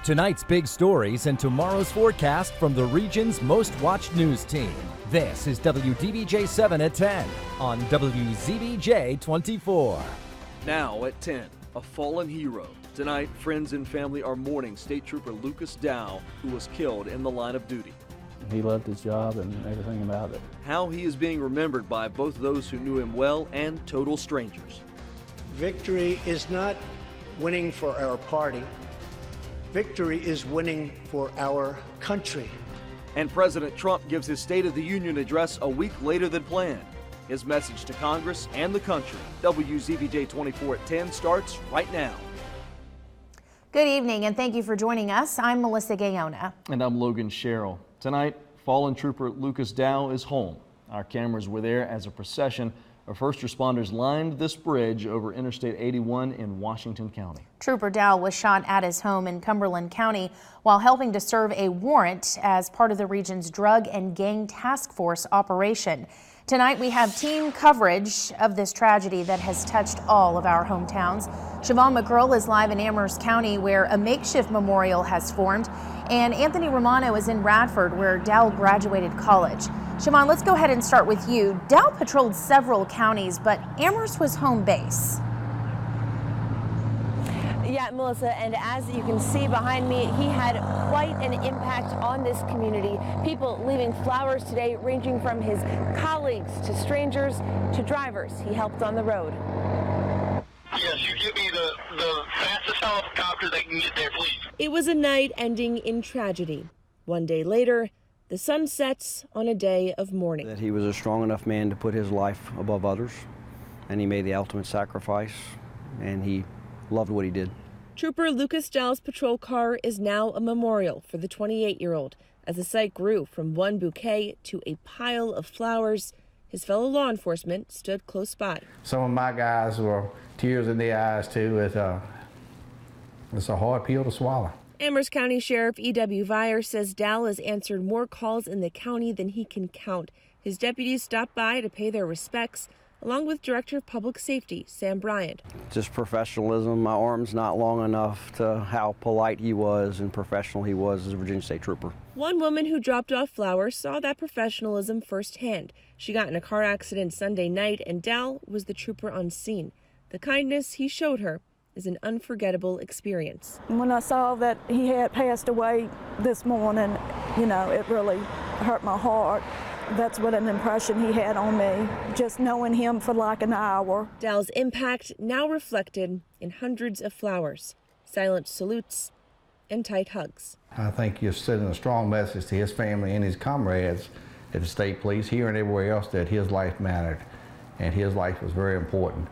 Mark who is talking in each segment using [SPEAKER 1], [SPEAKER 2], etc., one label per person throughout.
[SPEAKER 1] Tonight's big stories and tomorrow's forecast from the region's most watched news team. This is WDBJ 7 at 10 on WZBJ 24.
[SPEAKER 2] Now at 10, a fallen hero. Tonight, friends and family are mourning State Trooper Lucas Dowell, who was killed in the line of duty.
[SPEAKER 3] He loved his job and everything about it.
[SPEAKER 2] How he is being remembered by both those who knew him well and total strangers.
[SPEAKER 4] Victory is not winning for our party. Victory is winning for our country.
[SPEAKER 2] And President Trump gives his State of the Union address a week later than planned. His message to Congress and the country. WZBJ 24 at 10 starts right now.
[SPEAKER 5] Good evening and thank you for joining us. I'm Melissa Gayona.
[SPEAKER 6] And I'm Logan Sherrill. Tonight, fallen Trooper Lucas Dowell is home. Our cameras were there as a procession of first responders lined this bridge over Interstate 81 in Washington County.
[SPEAKER 5] Trooper Dowell was shot at his home in Cumberland County while helping to serve a warrant as part of the region's drug and gang task force operation. Tonight we have team coverage of this tragedy that has touched all of our hometowns. Siobhan McCurl is live in Amherst County where a makeshift memorial has formed, and Anthony Romano is in Radford where Dowell graduated college. Siobhan, let's go ahead and start with you. Dowell patrolled several counties, but Amherst was home base.
[SPEAKER 7] Yeah, Melissa, and as you can see behind me, he had quite an impact on this community. People leaving flowers today, ranging from his colleagues to strangers to drivers he helped on the road.
[SPEAKER 8] Yes, you give me the fastest helicopter that can get there, please.
[SPEAKER 7] It was a night ending in tragedy. One day later, the sun sets on a day of mourning.
[SPEAKER 9] That he was a strong enough man to put his life above others, and he made the ultimate sacrifice, and he loved what he did.
[SPEAKER 7] Trooper Lucas Dowell's patrol car is now a memorial for the 28-year-old. As the site grew from one bouquet to a pile of flowers, his fellow law enforcement stood close by.
[SPEAKER 3] Some of my guys were tears in their eyes too. It's a hard pill to swallow.
[SPEAKER 7] Amherst County Sheriff E.W. Vire says Dowell has answered more calls in the county than he can count. His deputies stopped by to pay their respects, along with Director of Public Safety, Sam Bryant.
[SPEAKER 9] Just professionalism. My arm's not long enough to how polite he was and professional he was as a Virginia State Trooper.
[SPEAKER 7] One woman who dropped off flowers saw that professionalism firsthand. She got in a car accident Sunday night, and Dowell was the trooper on scene. The kindness he showed her is an unforgettable experience.
[SPEAKER 10] When I saw that he had passed away this morning, it really hurt my heart. That's what an impression he had on me, just knowing him for like an hour.
[SPEAKER 7] Dowell's impact now reflected in hundreds of flowers, silent salutes, and tight hugs.
[SPEAKER 3] I think you're sending a strong message to his family and his comrades at the state police here and everywhere else that his life mattered and his life was very important.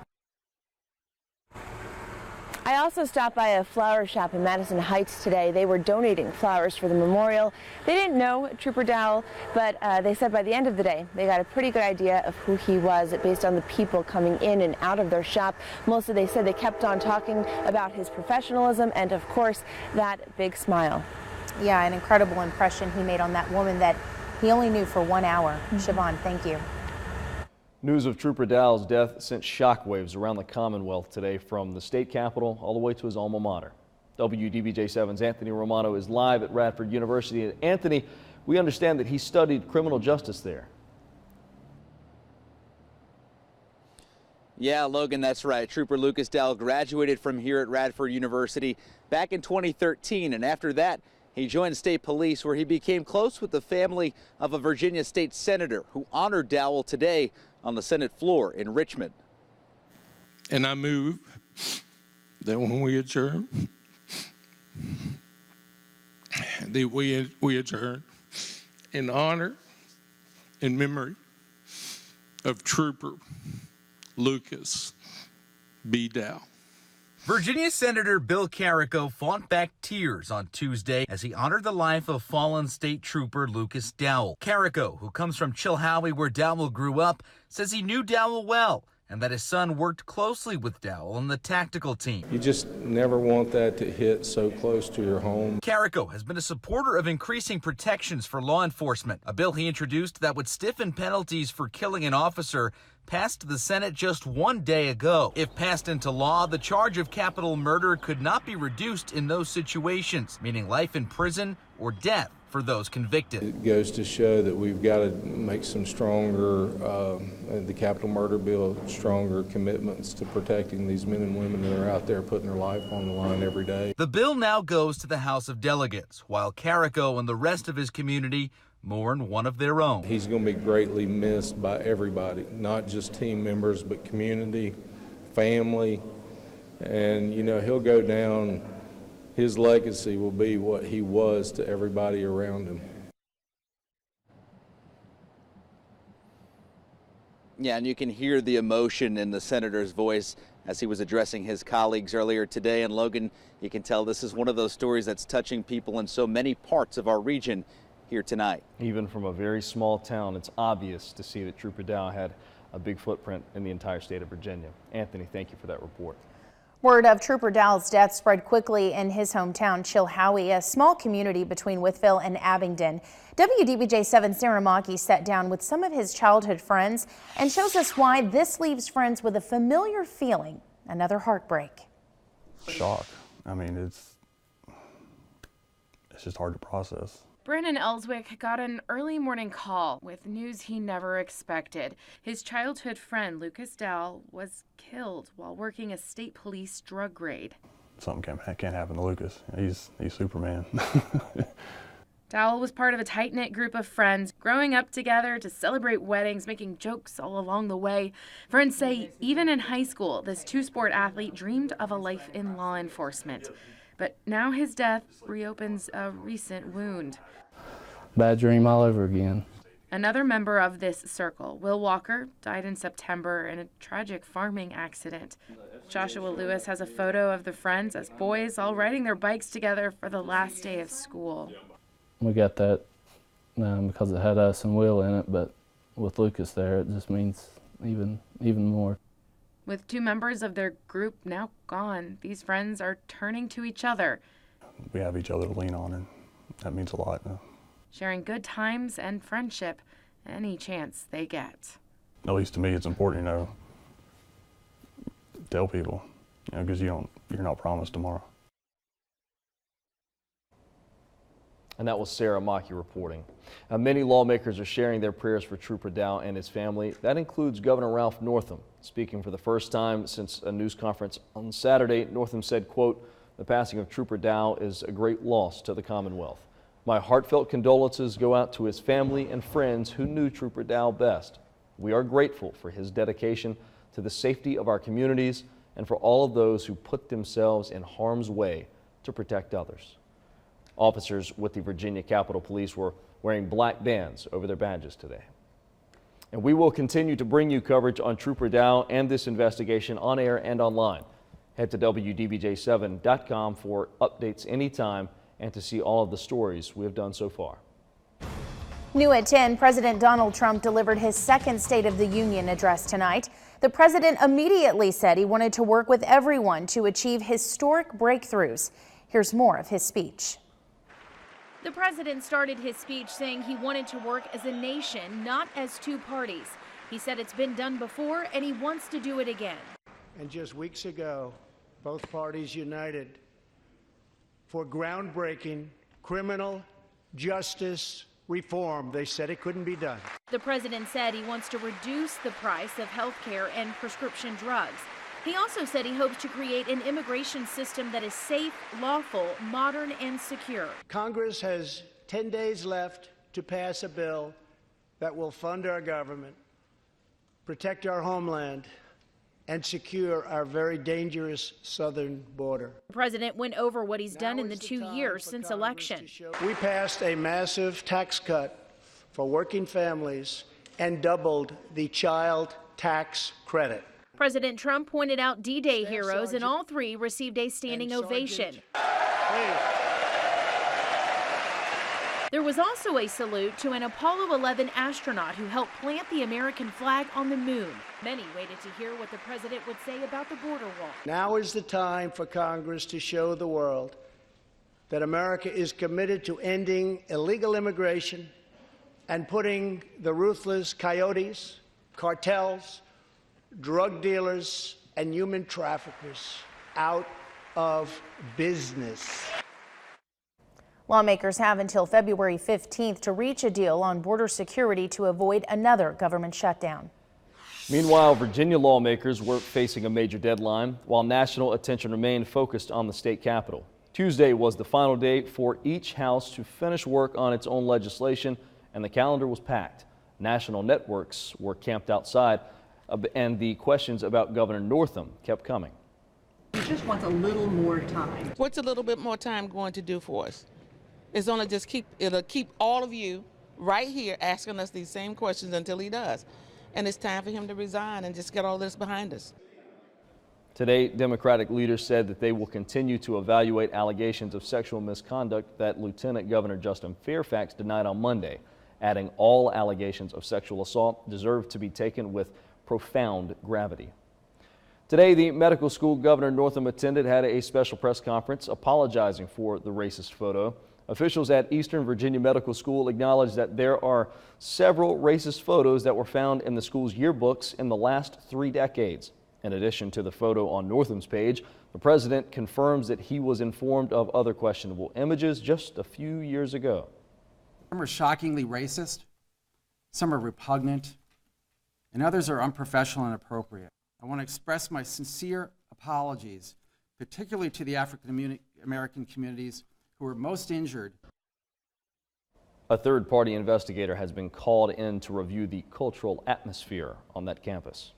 [SPEAKER 7] I also stopped by a flower shop in Madison Heights today. They were donating flowers for the memorial. They didn't know Trooper Dowell, but they said by the end of the day, they got a pretty good idea of who he was based on the people coming in and out of their shop. Mostly they said they kept on talking about his professionalism and, of course, that big smile.
[SPEAKER 5] Yeah, an incredible impression he made on that woman that he only knew for 1 hour. Siobhan, thank you.
[SPEAKER 6] News of Trooper Dowell's death sent shockwaves around the Commonwealth today, from the state capitol all the way to his alma mater. WDBJ 7's Anthony Romano is live at Radford University. And Anthony, we understand that he studied criminal justice there.
[SPEAKER 11] Yeah, Logan, that's right. Trooper Lucas Dowell graduated from here at Radford University back in 2013, and after that, he joined state police, where he became close with the family of a Virginia state senator who honored Dowell today on the Senate floor in Richmond.
[SPEAKER 12] And I move that when we adjourn, that we adjourn in honor and memory of Trooper Lucas B. Dowell.
[SPEAKER 13] Virginia Senator Bill Carrico fought back tears on Tuesday as he honored the life of fallen state trooper Lucas Dowell. Carrico, who comes from Chilhowie, where Dowell grew up, says he knew Dowell well and that his son worked closely with Dowell on the tactical team.
[SPEAKER 14] You just never want that to hit so close to your home.
[SPEAKER 13] Carrico has been a supporter of increasing protections for law enforcement, a bill he introduced that would stiffen penalties for killing an officer passed the Senate just one day ago. If passed into law, the charge of capital murder could not be reduced in those situations, meaning life in prison or death for those convicted.
[SPEAKER 14] It goes to show that we've got to make some stronger, the capital murder bill, stronger commitments to protecting these men and women that are out there putting their life on the line every day.
[SPEAKER 13] The bill now goes to the House of Delegates, while Carrico and the rest of his community mourn one of their own.
[SPEAKER 14] He's going to be greatly missed by everybody, not just team members, but community, family, and you know, he'll go down. His legacy will be what he was to everybody around him.
[SPEAKER 11] Yeah, and you can hear the emotion in the senator's voice as he was addressing his colleagues earlier today. And Logan, you can tell this is one of those stories that's touching people in so many parts of our region here tonight.
[SPEAKER 6] Even from a very small town, it's obvious to see that Trooper Dowell had a big footprint in the entire state of Virginia. Anthony, thank you for that report.
[SPEAKER 5] Word of Trooper Dowell's death spread quickly in his hometown, Chilhowie, a small community between Wytheville and Abingdon. WDBJ7's Sarah Maki sat down with some of his childhood friends and shows us why this leaves friends with a familiar feeling, another heartbreak.
[SPEAKER 15] Shock. I mean, it's just hard to process.
[SPEAKER 16] Brandon Ellswick got an early morning call with news he never expected. His childhood friend, Lucas Dowell, was killed while working a state police drug raid.
[SPEAKER 15] Something can't happen to Lucas. He's Superman.
[SPEAKER 16] Dowell was part of a tight-knit group of friends, growing up together to celebrate weddings, making jokes all along the way. Friends say even in high school, this two-sport athlete dreamed of a life in law enforcement. But now his death reopens a recent wound.
[SPEAKER 17] Bad dream all over again.
[SPEAKER 16] Another member of this circle, Will Walker, died in September in a tragic farming accident. Joshua Lewis has a photo of the friends as boys all riding their bikes together for the last day of school.
[SPEAKER 17] We got that because it had us and Will in it, but with Lucas there, it just means even more.
[SPEAKER 16] With two members of their group now gone, these friends are turning to each other.
[SPEAKER 15] We have each other to lean on, and that means a lot.
[SPEAKER 16] Sharing good times and friendship any chance they get.
[SPEAKER 15] At least to me, it's important, tell people, because you're not promised tomorrow.
[SPEAKER 6] And that was Sarah Maki reporting. Many lawmakers are sharing their prayers for Trooper Dowell and his family. That includes Governor Ralph Northam. Speaking for the first time since a news conference on Saturday, Northam said, quote, "The passing of Trooper Dowell is a great loss to the Commonwealth. My heartfelt condolences go out to his family and friends who knew Trooper Dowell best. We are grateful for his dedication to the safety of our communities and for all of those who put themselves in harm's way to protect others." Officers with the Virginia Capitol Police were wearing black bands over their badges today. And we will continue to bring you coverage on Trooper Dowell and this investigation on air and online. Head to WDBJ7.com for updates anytime and to see all of the stories we have done so far.
[SPEAKER 5] New at 10, President Donald Trump delivered his second State of the Union address tonight. The president immediately said he wanted to work with everyone to achieve historic breakthroughs. Here's more of his speech.
[SPEAKER 18] The president started his speech saying he wanted to work as a nation, not as two parties. He said it's been done before and he wants to do it again.
[SPEAKER 4] And just weeks ago, both parties united for groundbreaking criminal justice reform. They said it couldn't be done.
[SPEAKER 18] The president said he wants to reduce the price of health care and prescription drugs. He also said he hopes to create an immigration system that is safe, lawful, modern, and secure.
[SPEAKER 4] Congress has 10 days left to pass a bill that will fund our government, protect our homeland, and secure our very dangerous southern border.
[SPEAKER 18] The president went over what he's done in the 2 years since election.
[SPEAKER 4] We passed a massive tax cut for working families and doubled the child tax credit.
[SPEAKER 18] President Trump pointed out D-Day heroes, and all three received a standing ovation. There was also a salute to an Apollo 11 astronaut who helped plant the American flag on the moon. Many waited to hear what the president would say about the border wall.
[SPEAKER 4] Now is the time for Congress to show the world that America is committed to ending illegal immigration and putting the ruthless coyotes, cartels, drug dealers and human traffickers out of business.
[SPEAKER 5] Lawmakers have until February 15th to reach a deal on border security to avoid another government shutdown.
[SPEAKER 6] Meanwhile, Virginia lawmakers were facing a major deadline while national attention remained focused on the state capitol. Tuesday was the final day for each house to finish work on its own legislation, and the calendar was packed. National networks were camped outside, and the questions about Governor Northam kept coming.
[SPEAKER 19] He just wants a little more time.
[SPEAKER 20] What's a little bit more time going to do for us? It's only just it'll keep all of you right here asking us these same questions until he does. And it's time for him to resign and just get all this behind us.
[SPEAKER 6] Today, Democratic leaders said that they will continue to evaluate allegations of sexual misconduct that Lieutenant Governor Justin Fairfax denied on Monday, adding all allegations of sexual assault deserve to be taken with profound gravity. Today, the medical school Governor Northam attended had a special press conference apologizing for the racist photo. Officials at Eastern Virginia Medical School acknowledged that there are several racist photos that were found in the school's yearbooks in the last 3 decades. In addition to the photo on Northam's page, the president confirms that he was informed of other questionable images just a few years ago.
[SPEAKER 21] Some are shockingly racist, some are repugnant, and others are unprofessional and inappropriate. I want to express my sincere apologies, particularly to the African American communities who were most injured.
[SPEAKER 6] A third-party investigator has been called in to review the cultural atmosphere on that campus.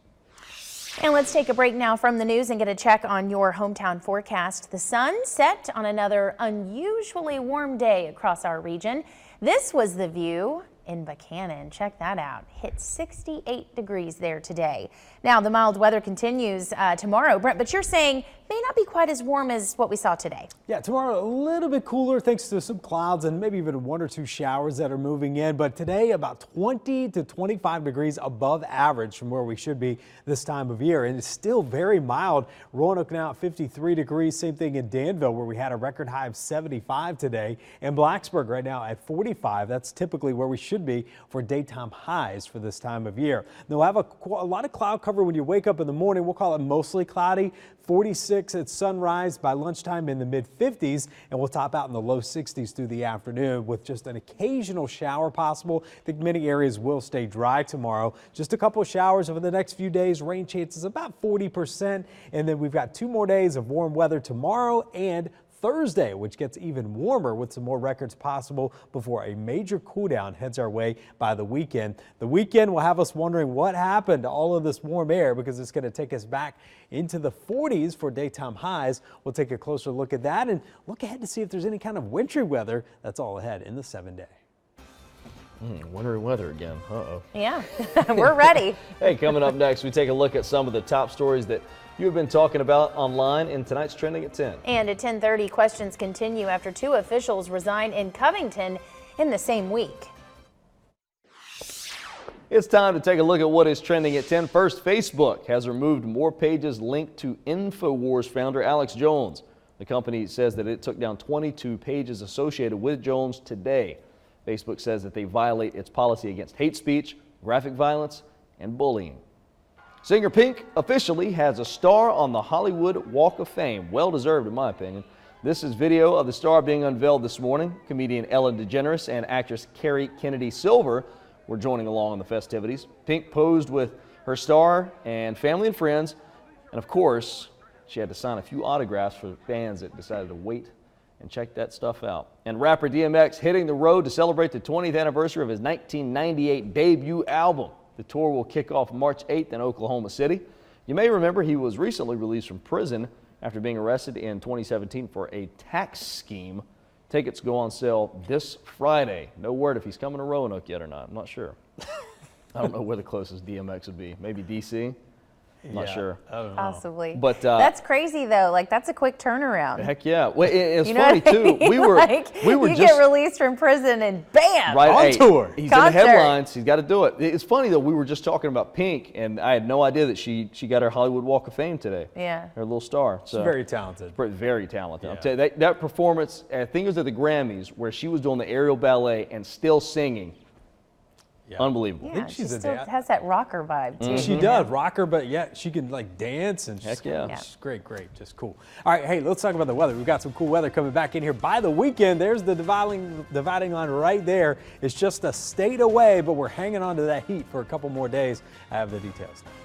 [SPEAKER 5] And let's take a break now from the news and get a check on your hometown forecast. The sun set on another unusually warm day across our region. This was the view in Buchanan. Check that out. Hit 68 degrees there today. Now the mild weather continues tomorrow, Brent, but you're saying may not be quite as warm as what we saw today.
[SPEAKER 22] Yeah, tomorrow a little bit cooler thanks to some clouds and maybe even 1 or 2 showers that are moving in. But today about 20 to 25 degrees above average from where we should be this time of year. And it's still very mild. Roanoke now at 53 degrees. Same thing in Danville where we had a record high of 75 today. And Blacksburg right now at 45. That's typically where we should be for daytime highs for this time of year. Now we'll have a lot of cloud cover when you wake up in the morning. We'll call it mostly cloudy. 46 at sunrise, by lunchtime in the mid 50s, and we'll top out in the low 60s through the afternoon with just an occasional shower possible. I think many areas will stay dry tomorrow. Just a couple of showers over the next few days. Rain chances about 40%, and then we've got 2 more days of warm weather tomorrow and Thursday, which gets even warmer with some more records possible before a major cool down heads our way by the weekend. The weekend will have us wondering what happened to all of this warm air because it's going to take us back into the 40s for daytime highs. We'll take a closer look at that and look ahead to see if there's any kind of wintry weather. That's all ahead in the 7-day.
[SPEAKER 6] Wintry weather again. Uh-oh.
[SPEAKER 5] Yeah, we're ready.
[SPEAKER 6] Hey, coming up next, we take a look at some of the top stories that you have been talking about online in tonight's Trending at 10.
[SPEAKER 5] And at 10:30, questions continue after 2 officials resign in Covington in the same week.
[SPEAKER 6] It's time to take a look at what is trending at 10. First, Facebook has removed more pages linked to InfoWars founder Alex Jones. The company says that it took down 22 pages associated with Jones today. Facebook says that they violate its policy against hate speech, graphic violence, and bullying. Singer Pink officially has a star on the Hollywood Walk of Fame. Well deserved, in my opinion. This is video of the star being unveiled this morning. Comedian Ellen DeGeneres and actress Carrie Kennedy Silver were joining along on the festivities. Pink posed with her star and family and friends. And of course, she had to sign a few autographs for fans that decided to wait and check that stuff out. And rapper DMX hitting the road to celebrate the 20th anniversary of his 1998 debut album. The tour will kick off March 8th in Oklahoma City. You may remember he was recently released from prison after being arrested in 2017 for a tax scheme. Tickets go on sale this Friday. No word if he's coming to Roanoke yet or not. I'm not sure. I don't know where the closest DMX would be. Maybe DC? I'm not sure.
[SPEAKER 22] I don't know.
[SPEAKER 5] Possibly.
[SPEAKER 6] But
[SPEAKER 5] that's crazy though. Like that's a quick turnaround.
[SPEAKER 6] Heck yeah. Well, it's
[SPEAKER 5] You know
[SPEAKER 6] funny
[SPEAKER 5] what I
[SPEAKER 6] too.
[SPEAKER 5] mean?
[SPEAKER 6] We were
[SPEAKER 5] you
[SPEAKER 6] just
[SPEAKER 5] get released from prison and bam,
[SPEAKER 6] right
[SPEAKER 5] on
[SPEAKER 6] hey,
[SPEAKER 5] tour.
[SPEAKER 6] He's
[SPEAKER 5] Concert.
[SPEAKER 6] in the headlines. He's got to do it. It's funny though. We were just talking about Pink, and I had no idea that she got her Hollywood Walk of Fame today.
[SPEAKER 5] Yeah.
[SPEAKER 6] Her little star. So
[SPEAKER 22] She's very talented.
[SPEAKER 6] Very talented.
[SPEAKER 22] Yeah.
[SPEAKER 6] I'll tell you, that performance, I think it was at the Grammys, where she was doing the aerial ballet and still singing. Unbelievable.
[SPEAKER 5] Yeah, she still has that rocker vibe too.
[SPEAKER 22] She does, rocker, but yeah, she can like dance and
[SPEAKER 6] Heck yeah.
[SPEAKER 22] She's great, just cool. All right, hey, let's talk about the weather. We've got some cool weather coming back in here by the weekend. There's the dividing line right there. It's just a state away, but we're hanging on to that heat for a couple more days. I have the details next.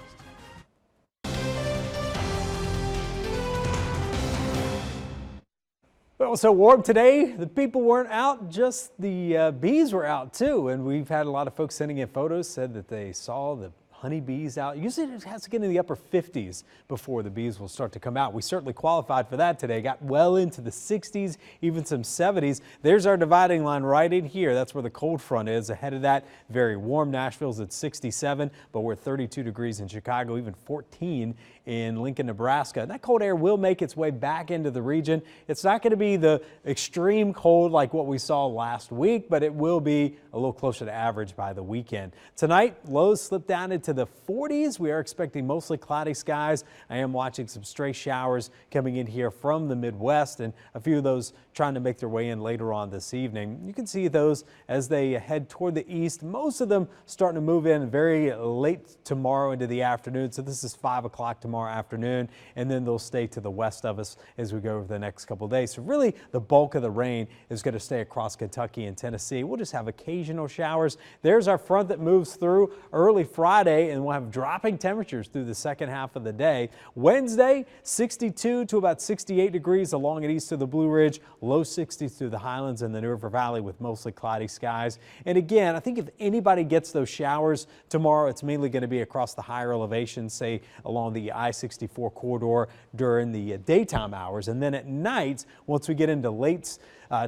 [SPEAKER 22] Well, so warm today. The people weren't out, just the bees were out too. And we've had a lot of folks sending in photos, said that they saw the honeybees out. Usually it has to get in the upper 50s before the bees will start to come out. We certainly qualified for that today. Got well into the 60s, even some 70s. There's our dividing line right in here. That's where the cold front is. Ahead of that, very warm. Nashville's at 67, but we're 32 degrees in Chicago, even 14 in Lincoln, Nebraska. And that cold air will make its way back into the region. It's not going to be the extreme cold like what we saw last week, but it will be a little closer to average by the weekend. Tonight, lows slip down into the 40s. We are expecting mostly cloudy skies. I am watching some stray showers coming in here from the Midwest, and a few of those trying to make their way in later on this evening. You can see those as they head toward the east. Most of them starting to move in very late tomorrow into the afternoon. So this is 5 o'clock tomorrow afternoon, and then they'll stay to the west of us as we go over the next couple of days. So really the bulk of the rain is going to stay across Kentucky and Tennessee. We'll just have occasional showers. There's our front that moves through early Friday, and we'll have dropping temperatures through the second half of the day. Wednesday, 62 to about 68 degrees along and east of the Blue Ridge, low 60s through the Highlands and the New River Valley with mostly cloudy skies. And again, I think if anybody gets those showers tomorrow, it's mainly going to be across the higher elevations, say along the I-64 corridor during the daytime hours. And then at night, once we get into late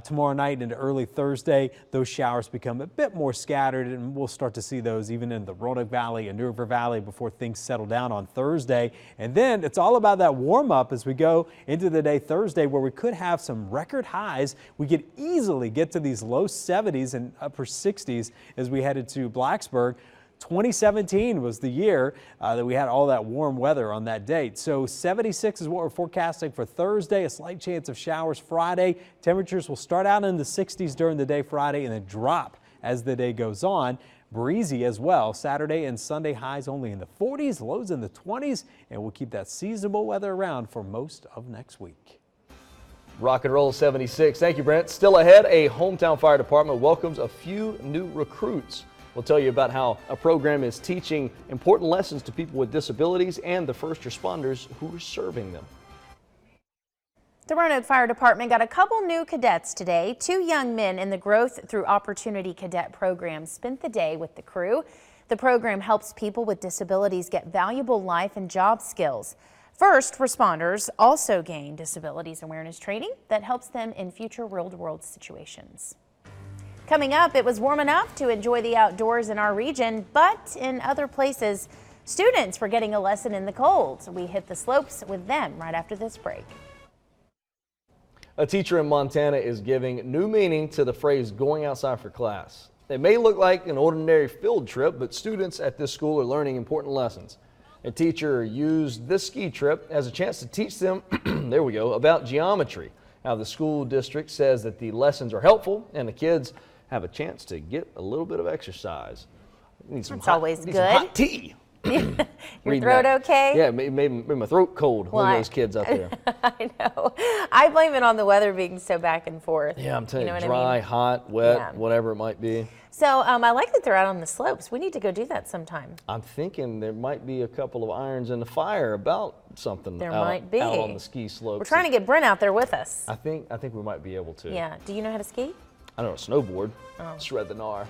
[SPEAKER 22] tomorrow night into early Thursday, those showers become a bit more scattered, and we'll start to see those even in the Roanoke Valley and New River Valley before things settle down on Thursday. And then it's all about that warm up as we go into the day Thursday, where we could have some record highs. We could easily get to these low 70s and upper 60s as we headed to Blacksburg. 2017 was the year that we had all that warm weather on that date. So 76 is what we're forecasting for Thursday, a slight chance of showers Friday. Temperatures will start out in the 60s during the day Friday and then drop as the day goes on. Breezy as well. Saturday and Sunday highs only in the 40s, lows in the 20s, and we'll keep that seasonable weather around for most of next week.
[SPEAKER 6] Rock and roll 76. Thank you, Brent. Still ahead, a hometown fire department welcomes a few new recruits. We'll tell you about how a program is teaching important lessons to people with disabilities and the first responders who are serving them.
[SPEAKER 5] The Roanoke Fire Department got a couple new cadets today. 2 young men in the Growth Through Opportunity Cadet program spent the day with the crew. The program helps people with disabilities get valuable life and job skills. First responders also gain disabilities awareness training that helps them in future real-world situations. Coming up, it was warm enough to enjoy the outdoors in our region, but in other places, students were getting a lesson in the cold. We hit the slopes with them right after this break.
[SPEAKER 6] A teacher in Montana is giving new meaning to the phrase going outside for class. It may look like an ordinary field trip, but students at this school are learning important lessons. A teacher used this ski trip as a chance to teach them, there we go, about geometry. Now, the school district says that the lessons are helpful and the kids have a chance to get a little bit of exercise. Need some
[SPEAKER 5] It's always good.
[SPEAKER 6] Some hot tea.
[SPEAKER 5] Your throat okay?
[SPEAKER 6] Yeah, it made my throat cold.
[SPEAKER 5] Well,
[SPEAKER 6] Look at those kids out there.
[SPEAKER 5] I know. I blame it on the weather being so back and forth.
[SPEAKER 6] Yeah, I'm telling you,
[SPEAKER 5] what
[SPEAKER 6] dry,
[SPEAKER 5] I mean?
[SPEAKER 6] hot, wet,
[SPEAKER 5] Yeah.
[SPEAKER 6] whatever it might be.
[SPEAKER 5] So I like that they're out on the slopes. We need to go do that sometime.
[SPEAKER 6] I'm thinking there might be a couple of irons in the fire about something
[SPEAKER 5] There
[SPEAKER 6] out,
[SPEAKER 5] might be.
[SPEAKER 6] out on the ski slopes.
[SPEAKER 5] We're trying to get Brent out there with us.
[SPEAKER 6] I think we might be able to.
[SPEAKER 5] Yeah. Do you know how to ski?
[SPEAKER 6] I know a snowboard.
[SPEAKER 5] Oh.
[SPEAKER 6] Shred the gnar.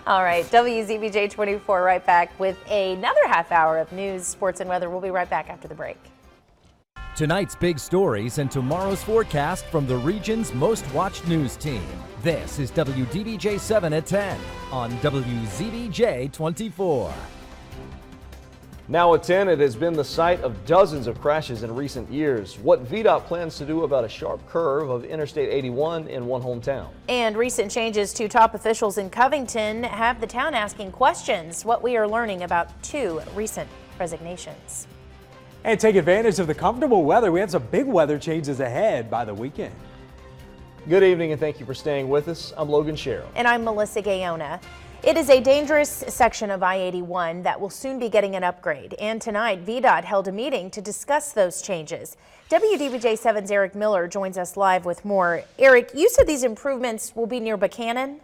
[SPEAKER 5] All right, WZBJ 24 right back with another half hour of news, sports, and weather. We'll be right back after the break.
[SPEAKER 1] Tonight's big stories and tomorrow's forecast from the region's most watched news team. This is WDBJ 7 at 10 on WZBJ 24.
[SPEAKER 6] Now at 10, it has been the site of dozens of crashes in recent years. What VDOT plans to do about a sharp curve of Interstate 81 in one hometown.
[SPEAKER 5] And recent changes to top officials in Covington have the town asking questions. What we are learning about 2 recent resignations.
[SPEAKER 22] And take advantage of the comfortable weather. We have some big weather changes ahead by the weekend.
[SPEAKER 6] Good evening and thank you for staying with us. I'm Logan Sherrill.
[SPEAKER 5] And I'm Melissa Gayona. It is a dangerous section of I-81 that will soon be getting an upgrade. And tonight, VDOT held a meeting to discuss those changes. WDBJ7's Eric Miller joins us live with more. Eric, you said these improvements will be near Buchanan?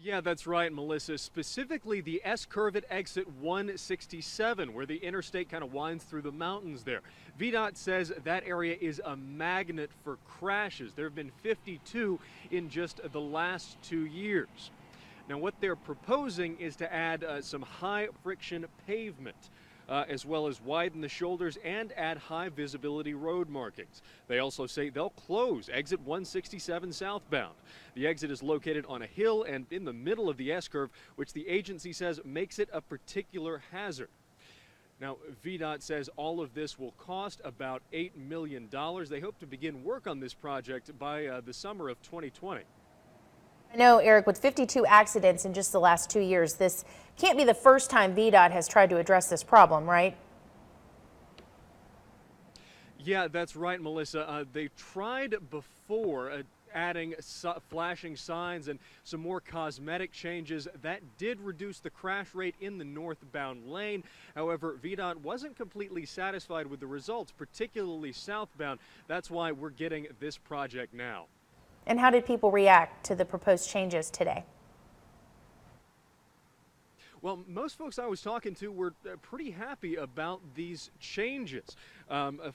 [SPEAKER 2] Yeah, that's right, Melissa. Specifically the S-curve at exit 167, where the interstate kind of winds through the mountains there. VDOT says that area is a magnet for crashes. There have been 52 in just the last 2 years. Now, what they're proposing is to add some high-friction pavement, as well as widen the shoulders and add high-visibility road markings. They also say they'll close exit 167 southbound. The exit is located on a hill and in the middle of the S-curve, which the agency says makes it a particular hazard. Now, VDOT says all of this will cost about $8 million. They hope to begin work on this project by the summer of 2020.
[SPEAKER 5] I know, Eric, with 52 accidents in just the last 2 years, this can't be the first time VDOT has tried to address this problem, right?
[SPEAKER 2] Yeah, that's right, Melissa. They tried before adding flashing signs and some more cosmetic changes. That did reduce the crash rate in the northbound lane. However, VDOT wasn't completely satisfied with the results, particularly southbound. That's why we're getting this project now.
[SPEAKER 5] And how did people react to the proposed changes today?
[SPEAKER 2] Well, most folks I was talking to were pretty happy about these changes.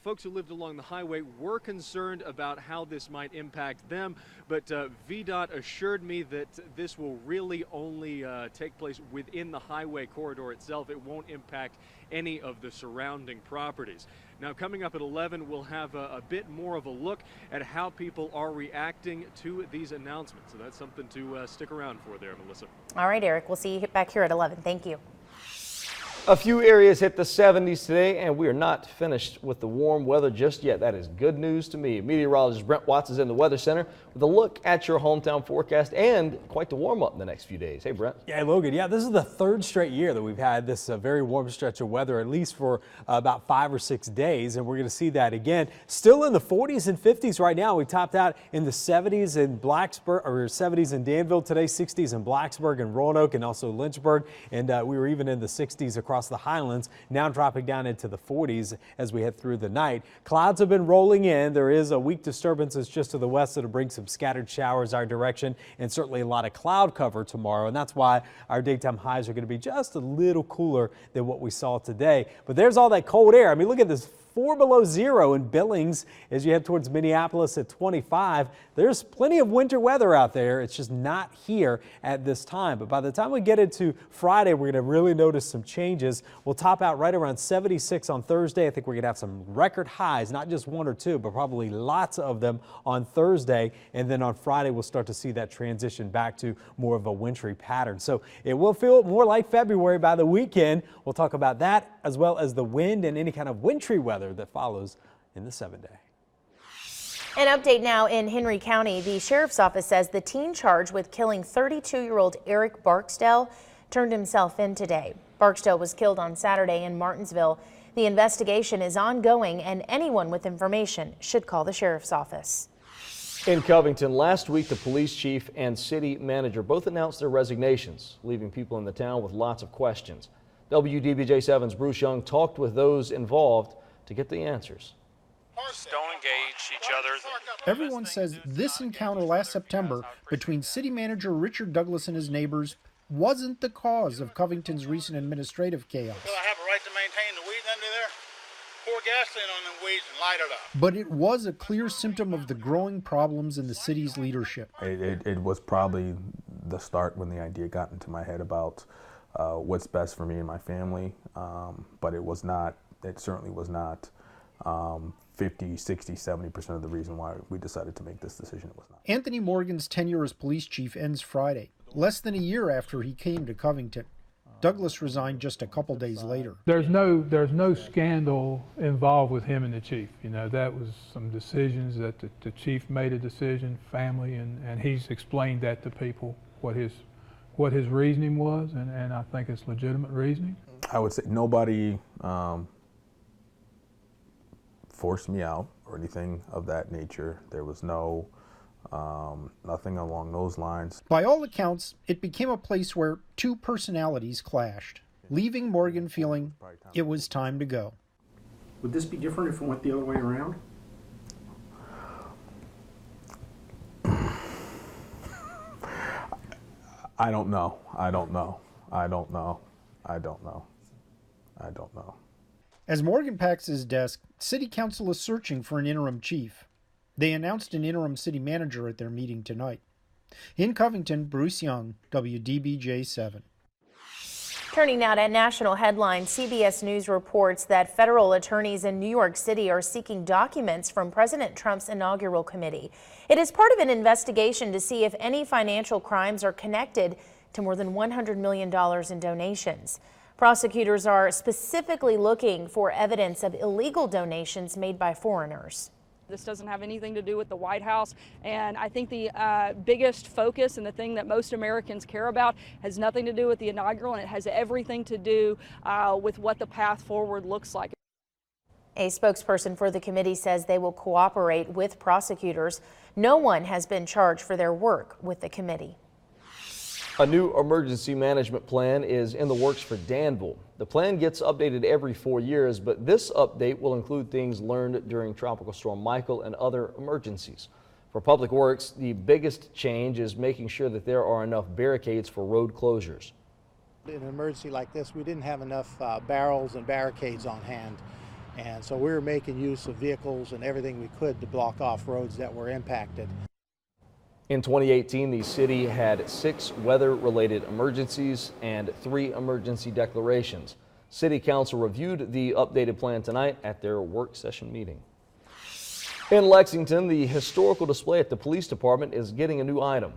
[SPEAKER 2] Folks who lived along the highway were concerned about how this might impact them, but VDOT assured me that this will really only take place within the highway corridor itself. It won't impact any of the surrounding properties. Now, coming up at 11, we'll have a bit more of a look at how people are reacting to these announcements. So that's something to stick around for there, Melissa.
[SPEAKER 5] All right, Eric, we'll see you back here at 11. Thank you.
[SPEAKER 6] A few areas hit the 70s today, and we are not finished with the warm weather just yet. That is good news to me. Meteorologist Brent Watts is in the Weather Center with a look at your hometown forecast and quite the warm up in the next few days. Hey, Brent.
[SPEAKER 22] Yeah, Logan, this is the third straight year that we've had this very warm stretch of weather, at least for about 5 or 6 days, and we're going to see that again. Still in the 40s and 50s right now. We topped out in the 70s in Blacksburg, or 70s in Danville today, 60s in Blacksburg and Roanoke, and also Lynchburg, and we were even in the 60s across the Highlands, now dropping down into the 40s as we head through the night. Clouds have been rolling in. There is a weak disturbances just to the west that'll bring some scattered showers our direction, and certainly a lot of cloud cover tomorrow, and that's why our daytime highs are going to be just a little cooler than what we saw today. But there's all that cold air. I mean, look at this. 4 below zero in Billings as you head towards Minneapolis at 25. There's plenty of winter weather out there. It's just not here at this time. But by the time we get into Friday, we're going to really notice some changes. We'll top out right around 76 on Thursday. I think we're going to have some record highs, not just 1 or 2, but probably lots of them on Thursday. And then on Friday, we'll start to see that transition back to more of a wintry pattern. So it will feel more like February by the weekend. We'll talk about that as well as the wind and any kind of wintry weather that follows in the 7-day.
[SPEAKER 5] An update now in Henry County. The sheriff's office says the teen charged with killing 32-year-old Eric Barksdale turned himself in today. Barksdale was killed on Saturday in Martinsville. The investigation is ongoing, and anyone with information should call the sheriff's office.
[SPEAKER 6] In Covington, last week, the police chief and city manager both announced their resignations, leaving people in the town with lots of questions. WDBJ7's Bruce Young talked with those involved to get the answers.
[SPEAKER 8] Just don't engage each other.
[SPEAKER 23] Everyone says this encounter last September between city manager Richard Douglas and his neighbors wasn't the cause of Covington's recent administrative chaos.
[SPEAKER 24] Well, I have a right to maintain the weeds under there. Pour gasoline on them weeds and light it up.
[SPEAKER 23] But it was a clear symptom of the growing problems in the city's leadership.
[SPEAKER 15] It was probably the start when the idea got into my head about what's best for me and my family, but it certainly was not 50, 60, 70% of the reason why we decided to make this decision. It was not.
[SPEAKER 23] Anthony Morgan's tenure as police chief ends Friday, less than a year after he came to Covington. Douglas resigned just a couple days later.
[SPEAKER 25] There's no scandal involved with him and the chief. You know, that was some decisions that the chief made a decision, family, and he's explained that to people, what his reasoning was, and I think it's legitimate reasoning.
[SPEAKER 15] I would say nobody forced me out or anything of that nature. There was no Nothing along those lines.
[SPEAKER 23] By all accounts, it became a place where two personalities clashed, leaving Morgan feeling it was time to go.
[SPEAKER 3] Would this be different if it went the other way around?
[SPEAKER 15] I don't know.
[SPEAKER 23] As Morgan packs his desk, City Council is searching for an interim chief. They announced an interim city manager at their meeting tonight. In Covington, Bruce Young, WDBJ-7.
[SPEAKER 5] Turning now to national headlines, CBS News reports that federal attorneys in New York City are seeking documents from President Trump's inaugural committee. It is part of an investigation to see if any financial crimes are connected to more than $100 million in donations. Prosecutors are specifically looking for evidence of illegal donations made by foreigners.
[SPEAKER 7] This doesn't have anything to do with the White House, and I think the biggest focus and the thing that most Americans care about has nothing to do with the inaugural, and it has everything to do with what the path forward looks like.
[SPEAKER 5] A spokesperson for the committee says they will cooperate with prosecutors. No one has been charged for their work with the committee.
[SPEAKER 6] A new emergency management plan is in the works for Danville. The plan gets updated every 4 years, but this update will include things learned during Tropical Storm Michael and other emergencies. For Public Works, the biggest change is making sure that there are enough barricades for road closures.
[SPEAKER 9] In an emergency like this, we didn't have enough barrels and barricades on hand, and so we were making use of vehicles and everything we could to block off roads that were impacted.
[SPEAKER 6] In 2018, the city had 6 weather-related emergencies and 3 emergency declarations. City Council reviewed the updated plan tonight at their work session meeting. In Lexington, the historical display at the police department is getting a new item.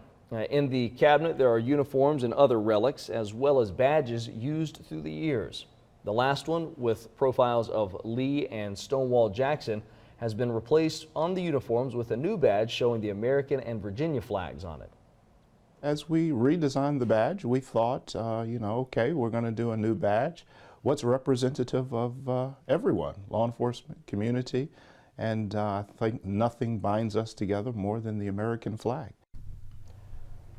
[SPEAKER 6] In the cabinet, there are uniforms and other relics, as well as badges used through the years. The last one, with profiles of Lee and Stonewall Jackson, has been replaced on the uniforms with a new badge showing the American and Virginia flags on it.
[SPEAKER 10] As we redesigned the badge, we thought, okay, we're going to do a new badge. What's representative of everyone, law enforcement, community, and I think nothing binds us together more than the American flag.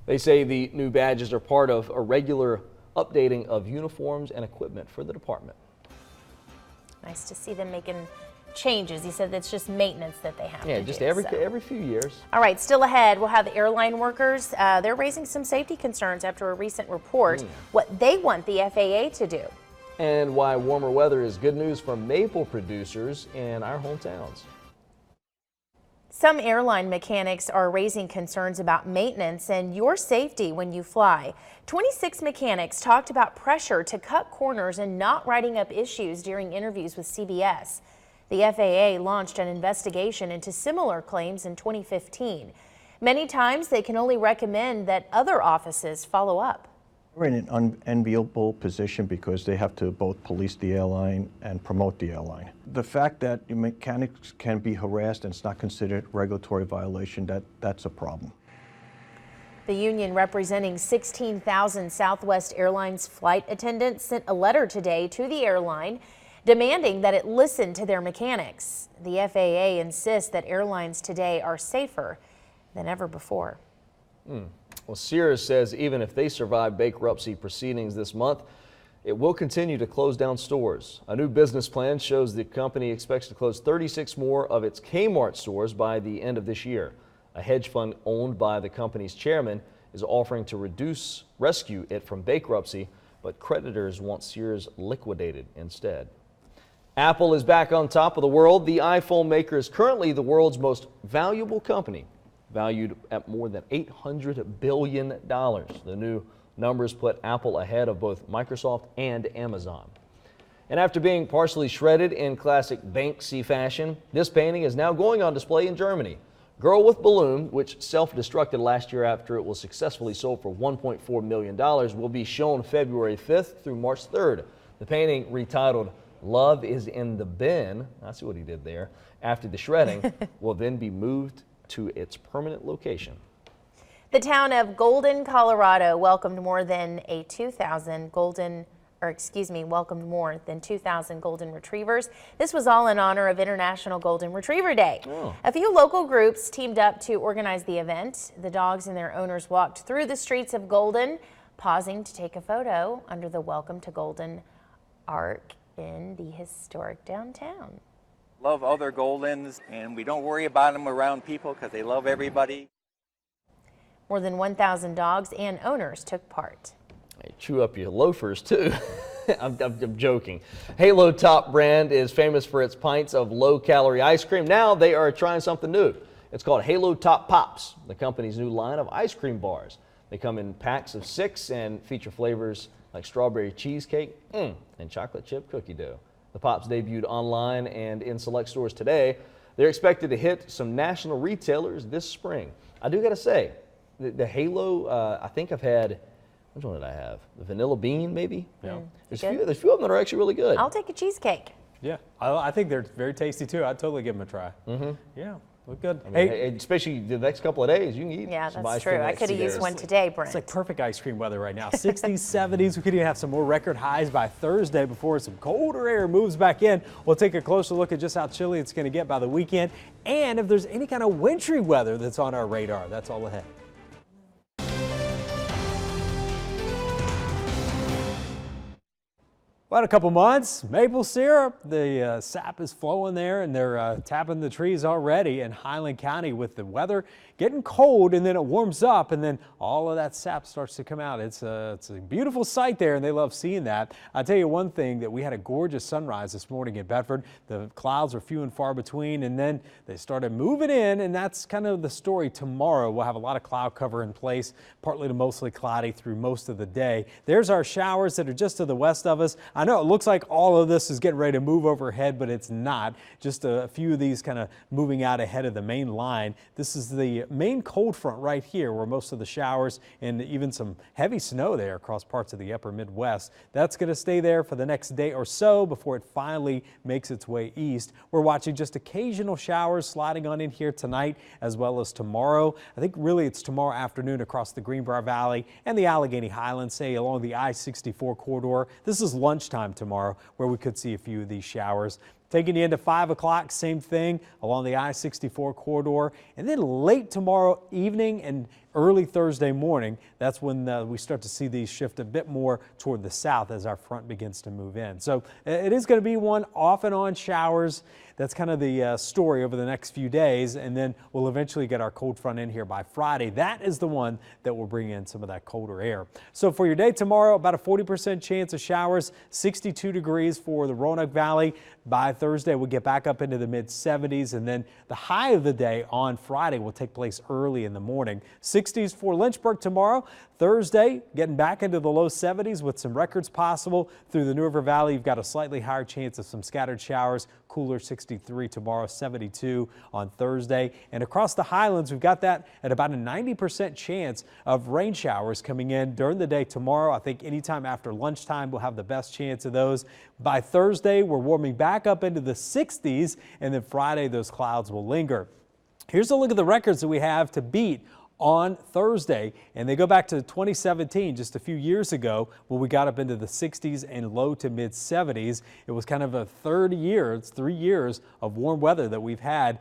[SPEAKER 6] They say the new badges are part of a regular updating of uniforms and equipment for the department.
[SPEAKER 5] Nice to see them making changes. He said that's just maintenance that they have to do.
[SPEAKER 6] Yeah, just every few years.
[SPEAKER 5] All right, still ahead, we'll have the airline workers. They're raising some safety concerns after a recent report, what they want the FAA to do.
[SPEAKER 6] And why warmer weather is good news for maple producers in our hometowns.
[SPEAKER 5] Some airline mechanics are raising concerns about maintenance and your safety when you fly. 26 mechanics talked about pressure to cut corners and not writing up issues during interviews with CBS. The FAA launched an investigation into similar claims in 2015. Many times they can only recommend that other offices follow up.
[SPEAKER 12] We're in an unenviable position because they have to both police the airline and promote the airline. The fact that mechanics can be harassed and it's not considered regulatory violation, that's a problem.
[SPEAKER 5] The union representing 16,000 Southwest Airlines flight attendants sent a letter today to the airline demanding that it listen to their mechanics. The FAA insists that airlines today are safer than ever before.
[SPEAKER 6] Well, Sears says even if they survive bankruptcy proceedings this month, it will continue to close down stores. A new business plan shows the company expects to close 36 more of its Kmart stores by the end of this year. A hedge fund owned by the company's chairman is offering to rescue it from bankruptcy, but creditors want Sears liquidated instead. Apple is back on top of the world. The iPhone maker is currently the world's most valuable company, valued at more than $800 billion. The new numbers put Apple ahead of both Microsoft and Amazon. And after being partially shredded in classic Banksy fashion, this painting is now going on display in Germany. Girl with Balloon, which self-destructed last year after it was successfully sold for $1.4 million, will be shown February 5th through March 3rd. The painting, retitled Love is in the Bin, I see what he did there, after the shredding, will then be moved to its permanent location.
[SPEAKER 5] The town of Golden, Colorado welcomed more than 2,000 Golden welcomed more than 2,000 golden retrievers. This was all in honor of International Golden Retriever Day.
[SPEAKER 6] Oh.
[SPEAKER 5] A few local groups teamed up to organize the event. The dogs and their owners walked through the streets of Golden, pausing to take a photo under the Welcome to Golden arc in the historic downtown.
[SPEAKER 11] Love other Goldens, and we don't worry about them around people because they love everybody.
[SPEAKER 5] More than 1,000 dogs and owners took part.
[SPEAKER 6] Hey, chew up your loafers too. I'm joking. Halo Top brand is famous for its pints of low-calorie ice cream. Now they are trying something new. It's called Halo Top Pops, the company's new line of ice cream bars. They come in packs of 6 and feature flavors like strawberry cheesecake and chocolate chip cookie dough. The Pops debuted online and in select stores today. They're expected to hit some national retailers this spring. I do got to say, the Halo, I think I've had, which one did I have? The vanilla bean, maybe? Yeah. There's a few of them that are actually really good.
[SPEAKER 5] I'll take a cheesecake.
[SPEAKER 22] Yeah, I think they're very tasty too. I'd totally give them a try. Yeah, look good.
[SPEAKER 6] I mean, hey, especially the next couple of days, you can eat some
[SPEAKER 5] that's
[SPEAKER 6] ice
[SPEAKER 5] true.
[SPEAKER 6] cream.
[SPEAKER 5] I could have used one today, Brent.
[SPEAKER 22] It's like perfect ice cream weather right now. 60s, 70s. We could even have some more record highs by Thursday before some colder air moves back in. We'll take a closer look at just how chilly it's going to get by the weekend and if there's any kind of wintry weather that's on our radar. That's all ahead. About a couple months, maple syrup, the sap is flowing there and they're tapping the trees already in Highland County with the weather getting cold, and then it warms up and then all of that sap starts to come out. It's a beautiful sight there and they love seeing that. I'll tell you one thing, that we had a gorgeous sunrise this morning in Bedford. The clouds were few and far between and then they started moving in, and that's kind of the story tomorrow. We'll have a lot of cloud cover in place, partly to mostly cloudy through most of the day. There's our showers that are just to the west of us. I know it looks like all of this is getting ready to move overhead, but it's not. Just a few of these kind of moving out ahead of the main line. This is the main cold front right here where most of the showers and even some heavy snow there across parts of the upper Midwest. That's going to stay there for the next day or so before it finally makes its way east. We're watching just occasional showers sliding on in here tonight as well as tomorrow. I think really it's tomorrow afternoon across the Greenbrier Valley and the Allegheny Highlands, say along the I-64 corridor. This is lunchtime tomorrow where we could see a few of these showers. Taking you into 5 o'clock, same thing along the I-64 corridor. And then late tomorrow evening and early Thursday morning, that's when we start to see these shift a bit more toward the south as our front begins to move in. So it is going to be one off and on showers. That's kind of the story over the next few days, and then we'll eventually get our cold front in here by Friday. That is the one that will bring in some of that colder air. So for your day tomorrow, about a 40% chance of showers, 62 degrees for the Roanoke Valley. By Thursday, we'll get back up into the mid-70s, and then the high of the day on Friday will take place early in the morning. 60s for Lynchburg tomorrow. Thursday, getting back into the low 70s with some records possible. Through the New River Valley, you've got a slightly higher chance of some scattered showers. Cooler 63 tomorrow, 72 on Thursday. And across the Highlands, we've got that at about a 90% chance of rain showers coming in during the day tomorrow. I think anytime after lunchtime, we'll have the best chance of those. By Thursday, we're warming back up into the 60s, and then Friday, those clouds will linger. Here's a look at the records that we have to beat on Thursday, and they go back to 2017, just a few years ago, when we got up into the 60s and low to mid 70s. It was kind of a third year, it's 3 years of warm weather that we've had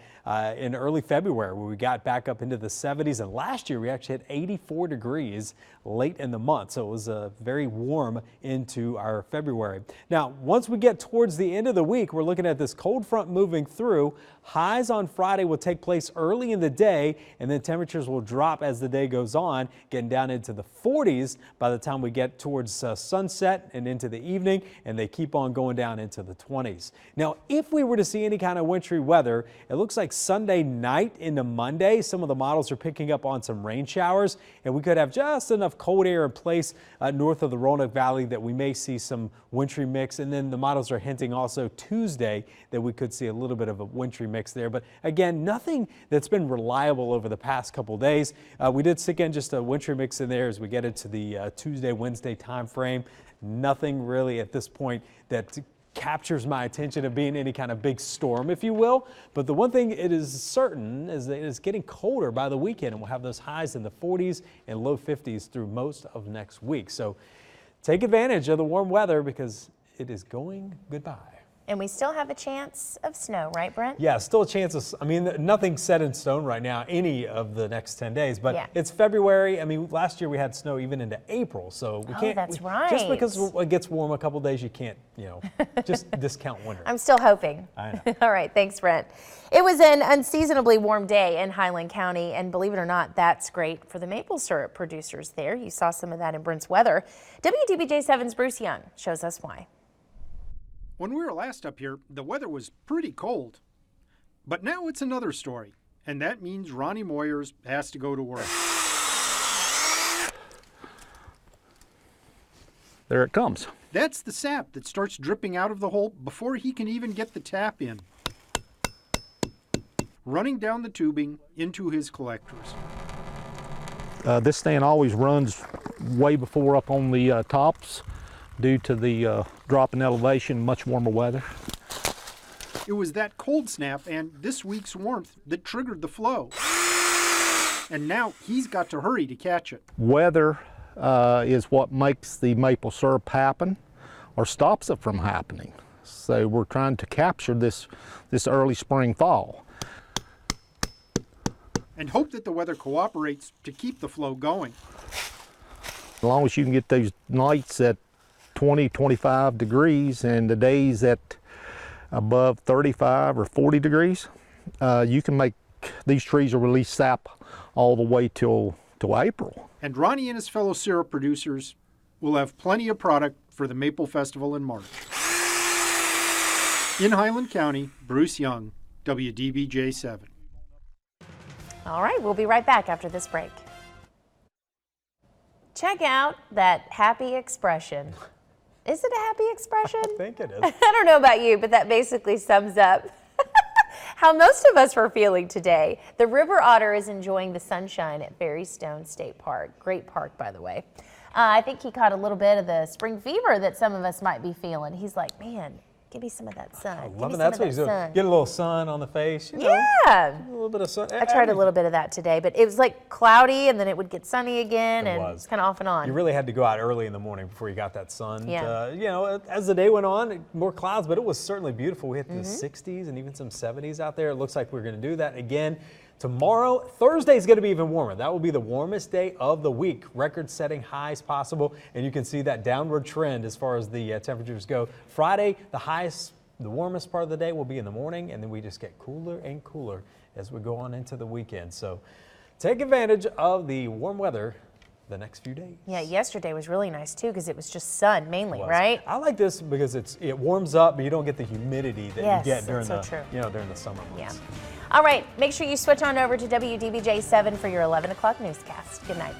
[SPEAKER 22] in early February, where we got back up into the 70s, and last year we actually hit 84 degrees late in the month, so it was very warm into our February. Now, once we get towards the end of the week, we're looking at this cold front moving through. Highs on Friday will take place early in the day, and then temperatures will drop as the day goes on, getting down into the 40s by the time we get towards sunset and into the evening, and they keep on going down into the 20s. Now, if we were to see any kind of wintry weather, it looks like Sunday night into Monday, some of the models are picking up on some rain showers, and we could have just enough cold air in place north of the Roanoke Valley that we may see some wintry mix, and then the models are hinting also Tuesday that we could see a little bit of a wintry mix there. But again, nothing that's been reliable over the past couple days. We did stick in just a wintry mix in there as we get into the Tuesday, Wednesday time frame. Nothing really at this point that captures my attention of being any kind of big storm, if you will. But the one thing it is certain is that it is getting colder by the weekend, and we'll have those highs in the 40s and low 50s through most of next week. So take advantage of the warm weather because it is going goodbye.
[SPEAKER 5] And we still have a chance of snow, right, Brent?
[SPEAKER 22] Yeah, still a chance of, I mean, nothing's set in stone right now, any of the next 10 days, but
[SPEAKER 5] Yeah.
[SPEAKER 22] it's February. I mean, last year we had snow even into April, so we can't.
[SPEAKER 5] That's right.
[SPEAKER 22] Just because it gets warm a couple days, you can't, just discount winter.
[SPEAKER 5] I'm still hoping.
[SPEAKER 22] I know.
[SPEAKER 5] All right, thanks, Brent. It was an unseasonably warm day in Highland County, and believe it or not, that's great for the maple syrup producers there. You saw some of that in Brent's weather. WDBJ7's Bruce Young shows us why.
[SPEAKER 23] When we were last up here, the weather was pretty cold. But now it's another story, and that means Ronnie Moyers has to go to work.
[SPEAKER 13] There it comes.
[SPEAKER 23] That's the sap that starts dripping out of the hole before he can even get the tap in. Running down the tubing into his collectors.
[SPEAKER 13] This stand always runs way before up on the tops due to the drop in elevation, much warmer weather.
[SPEAKER 23] It was that cold snap and this week's warmth that triggered the flow. And now he's got to hurry to catch it.
[SPEAKER 13] Weather is what makes the maple syrup happen or stops it from happening. So we're trying to capture this early spring fall.
[SPEAKER 23] And hope that the weather cooperates to keep the flow going.
[SPEAKER 13] As long as you can get those nights at 20, 25 degrees and the days at above 35 or 40 degrees, you can make these trees will release sap all the way till April.
[SPEAKER 23] And Ronnie and his fellow syrup producers will have plenty of product for the Maple Festival in March. In Highland County, Bruce Young, WDBJ7.
[SPEAKER 5] All right, we'll be right back after this break. Check out that happy expression. Is it a happy expression?
[SPEAKER 22] I think it is.
[SPEAKER 5] I don't know about you, but that basically sums up how most of us were feeling today. The river otter is enjoying the sunshine at Ferrystone State Park. Great park, by the way. I think he caught a little bit of the spring fever that some of us might be feeling. He's like, man, give me some of that sun.
[SPEAKER 22] I love it. That's what he's doing. Get a little sun on the face.
[SPEAKER 5] Yeah.
[SPEAKER 22] A little bit of sun.
[SPEAKER 5] I tried a little bit of that today, but it was like cloudy and then it would get sunny again, and it's kind of off and on.
[SPEAKER 22] You really had to go out early in the morning before you got that sun.
[SPEAKER 5] Yeah.
[SPEAKER 22] As the day went on, more clouds, but it was certainly beautiful. We hit the 60s and even some 70s out there. It looks like we're going to do that again tomorrow. Thursday is going to be even warmer. That will be the warmest day of the week. Record-setting highs possible, and you can see that downward trend as far as the temperatures go. Friday, the warmest part of the day will be in the morning, and then we just get cooler and cooler as we go on into the weekend. So take advantage of the warm weather the next few days.
[SPEAKER 5] Yeah, yesterday was really nice too because it was just sun mainly, right?
[SPEAKER 22] I like this because it warms up, but you don't get the humidity that you get during during the summer months.
[SPEAKER 5] Yeah. All right, make sure you switch on over to WDBJ 7 for your 11 o'clock newscast. Good night.